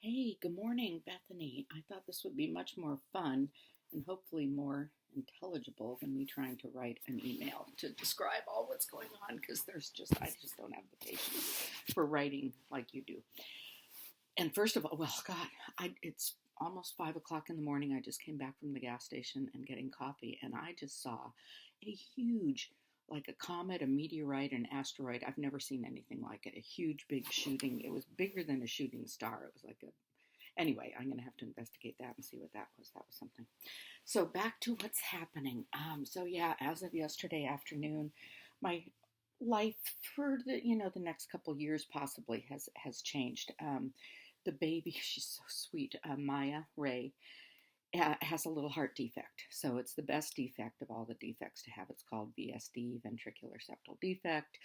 Hey, good morning, Bethany. I thought this would be much more fun and hopefully more intelligible than me trying to write an email to describe all what's going on because I just don't have the patience for writing like you do. And first of all, well, God, it's almost 5 o'clock in the morning. I just came back from the gas station and getting coffee, and I just saw a huge, like a comet, a meteorite, an asteroid. I've never seen anything like it. A huge, big shooting. It was bigger than a shooting star. It was like a Anyway, I'm going to have to investigate that and see what that was. That was something. So back to what's happening. So yeah, as of yesterday afternoon, my life for the next couple of years possibly has changed. The baby, she's so sweet. Maya Ray has a little heart defect. So it's the best defect of all the defects to have. It's called VSD, ventricular septal defect.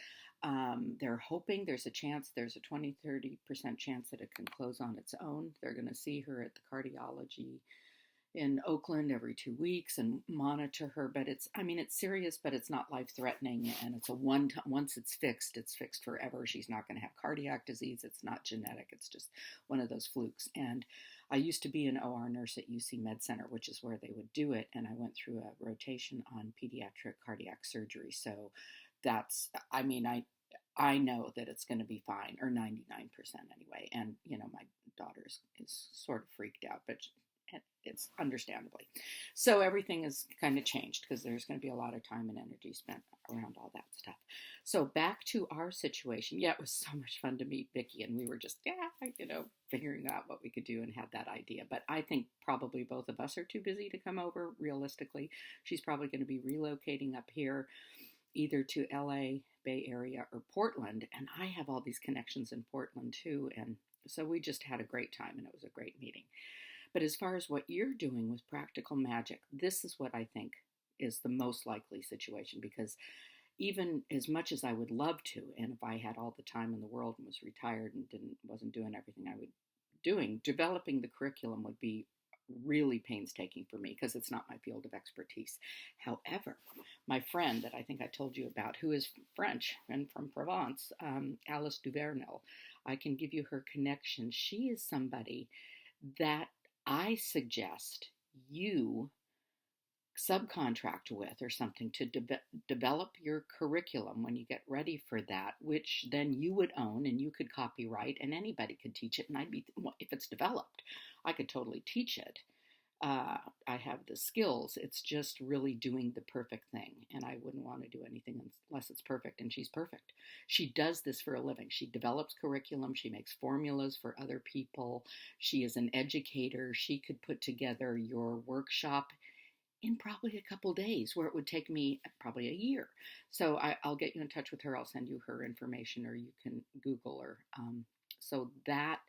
They're hoping there's a 20-30% chance that it can close on its own. They're going to see her at the cardiology in Oakland every 2 weeks and monitor her. But it's serious, but it's not life threatening. And it's once it's fixed forever. She's not going to have cardiac disease. It's not genetic. It's just one of those flukes. And I used to be an OR nurse at UC Med Center, which is where they would do it. And I went through a rotation on pediatric cardiac surgery. So that's, I know that it's going to be fine, or 99% anyway. And, my daughter is sort of freaked out, but it's understandably. So everything is kind of changed because there's going to be a lot of time and energy spent around all that stuff. So back to our situation. Yeah, it was so much fun to meet Vicky, and we were just, figuring out what we could do and had that idea. But I think probably both of us are too busy to come over, realistically. She's probably going to be relocating up here, either to LA, Bay Area, or Portland. And I have all these connections in Portland too. And so we just had a great time, and it was a great meeting. But as far as what you're doing with practical magic, this is what I think is the most likely situation, because even as much as I would love to, and if I had all the time in the world and was retired and wasn't doing everything I was doing, developing the curriculum would be really painstaking for me because it's not my field of expertise. However, my friend that I think I told you about, who is French and from Provence, Alice Duvernel, I can give you her connection. She is somebody that I suggest you subcontract with or something to develop your curriculum when you get ready for that, which then you would own and you could copyright and anybody could teach it. And if it's developed, I could totally teach it. I have the skills. It's just really doing the perfect thing. And I wouldn't want to do anything unless it's perfect. And she's perfect. She does this for a living. She develops curriculum. She makes formulas for other people. She is an educator. She could put together your workshop in probably a couple days, where it would take me probably a year. So I'll get you in touch with her. I'll send you her information, or you can Google her. So that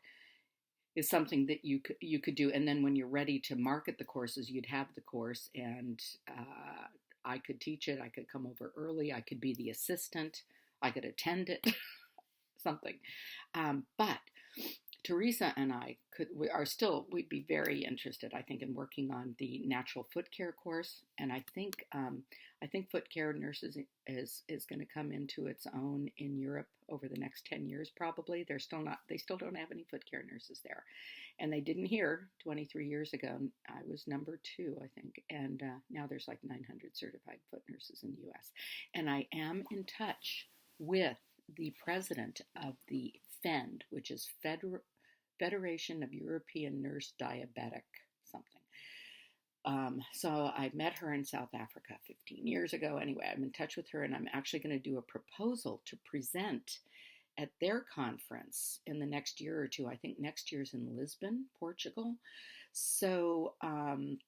is something that you could do. And then when you're ready to market the courses, you'd have the course, and I could teach it. I could come over early. I could be the assistant. I could attend it, something. But Teresa and we'd be very interested, I think, in working on the natural foot care course. And I think foot care nurses is going to come into its own in Europe over the next 10 years, probably. They still don't have any foot care nurses there. And they didn't here 23 years ago. I was number 2, I think. And now there's like 900 certified foot nurses in the US. And I am in touch with the president of the FEND, which is Federation of European Nurse Diabetic something. So I met her in South Africa 15 years ago. Anyway, I'm in touch with her, and I'm actually going to do a proposal to present at their conference in the next year or two. I think next year's in Lisbon, Portugal. So on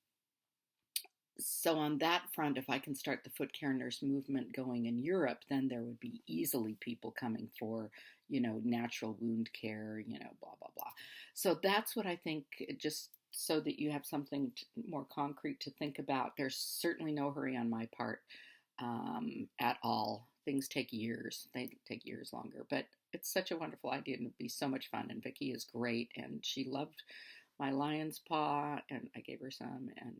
that front, if I can start the foot care nurse movement going in Europe, then there would be easily people coming for, natural wound care, blah, blah, blah. So that's what I think, just so that you have something more concrete to think about. There's certainly no hurry on my part at all. Things take years. They take years longer. But it's such a wonderful idea, and it'd be so much fun. And Vicki is great, and she loved my lion's paw, and I gave her some, and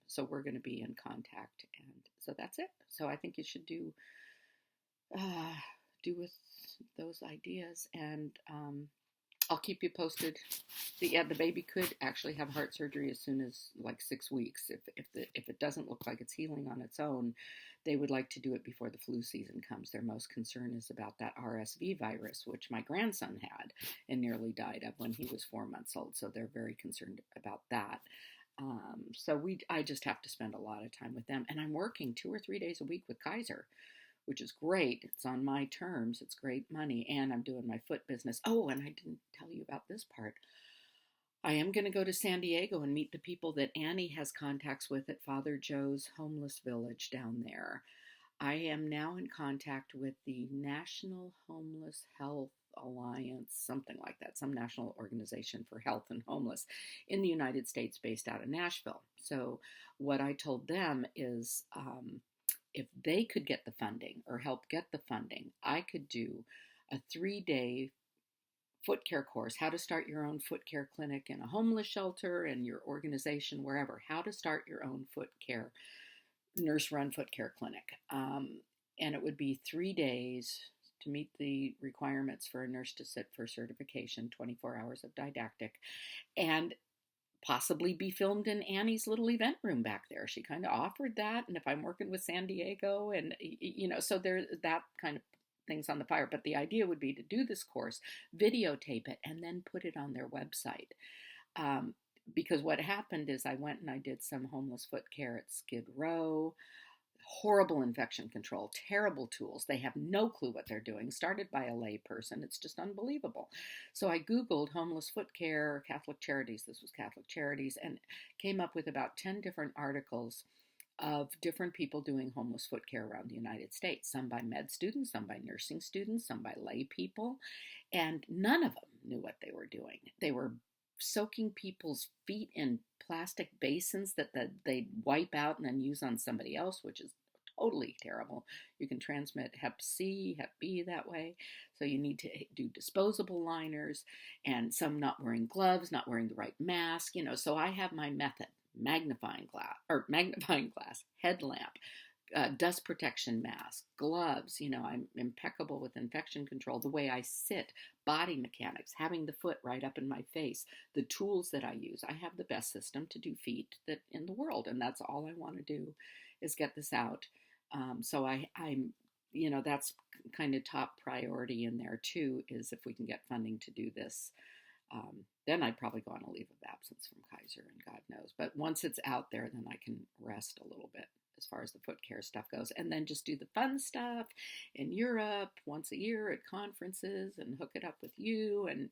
so we're going to be in contact, and so that's it. So I think you should do with those ideas, and I'll keep you posted. The baby could actually have heart surgery as soon as like 6 weeks. If it doesn't look like it's healing on its own, they would like to do it before the flu season comes. Their most concern is about that RSV virus, which my grandson had and nearly died of when he was 4 months old. So they're very concerned about that. I just have to spend a lot of time with them, and I'm working 2 or 3 days a week with Kaiser, which is great. It's on my terms. It's great money, and I'm doing my foot business. Oh, and I didn't tell you about this part. I am going to go to San Diego and meet the people that Annie has contacts with at Father Joe's homeless village down there. I am now in contact with the National Homeless Health Alliance, something like that, some national organization for health and homeless in the United States based out of Nashville. So what I told them is if they could get the funding or help get the funding, I could do a 3-day foot care course, how to start your own foot care clinic in a homeless shelter and your organization, wherever, how to start your own foot care, nurse-run foot care clinic. And it would be 3 days to meet the requirements for a nurse to sit for certification, 24 hours of didactic, and possibly be filmed in Annie's little event room back there. She kind of offered that. And if I'm working with San Diego and, so there's that kind of things on the fire. But the idea would be to do this course, videotape it, and then put it on their website. Because what happened is I went and I did some homeless foot care at Skid Row. Horrible infection control, terrible tools. They have no clue what they're doing. Started by a lay person. It's just unbelievable. So I Googled homeless foot care, Catholic Charities. This was Catholic Charities, and came up with about 10 different articles of different people doing homeless foot care around the United States. Some by med students, some by nursing students, some by lay people. And none of them knew what they were doing. They were soaking people's feet in plastic basins that they'd wipe out and then use on somebody else, which is totally terrible. You can transmit Hep C, Hep B that way. So you need to do disposable liners, and some not wearing gloves, not wearing the right mask, So I have my method: magnifying glass, headlamp, dust protection mask, gloves. I'm impeccable with infection control. The way I sit, body mechanics, having the foot right up in my face, the tools that I use. I have the best system to do feet that in the world, and that's all I want to do is get this out. So I'm that's kind of top priority in there too, is if we can get funding to do this. Then I'd probably go on a leave of absence from Kaiser, and God knows. But once it's out there, then I can rest a little bit as far as the foot care stuff goes, and then just do the fun stuff in Europe once a year at conferences and hook it up with you. And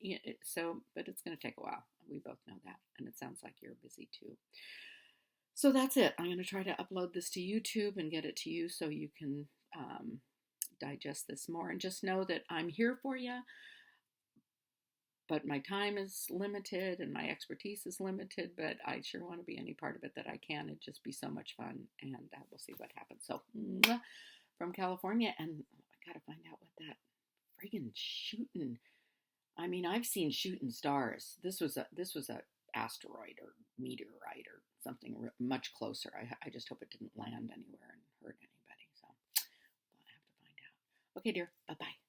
but it's going to take a while. We both know that, and it sounds like you're busy too. So that's it. I'm going to try to upload this to YouTube and get it to you so you can digest this more, and just know that I'm here for you. But my time is limited and my expertise is limited, but I sure want to be any part of it that I can. It'd just be so much fun, and we'll see what happens. So, from California, and I got to find out what that friggin' shooting. I mean, I've seen shooting stars. This was a asteroid or meteorite or something much closer. I just hope it didn't land anywhere and hurt anybody. So, I have to find out. Okay, dear. Bye-bye.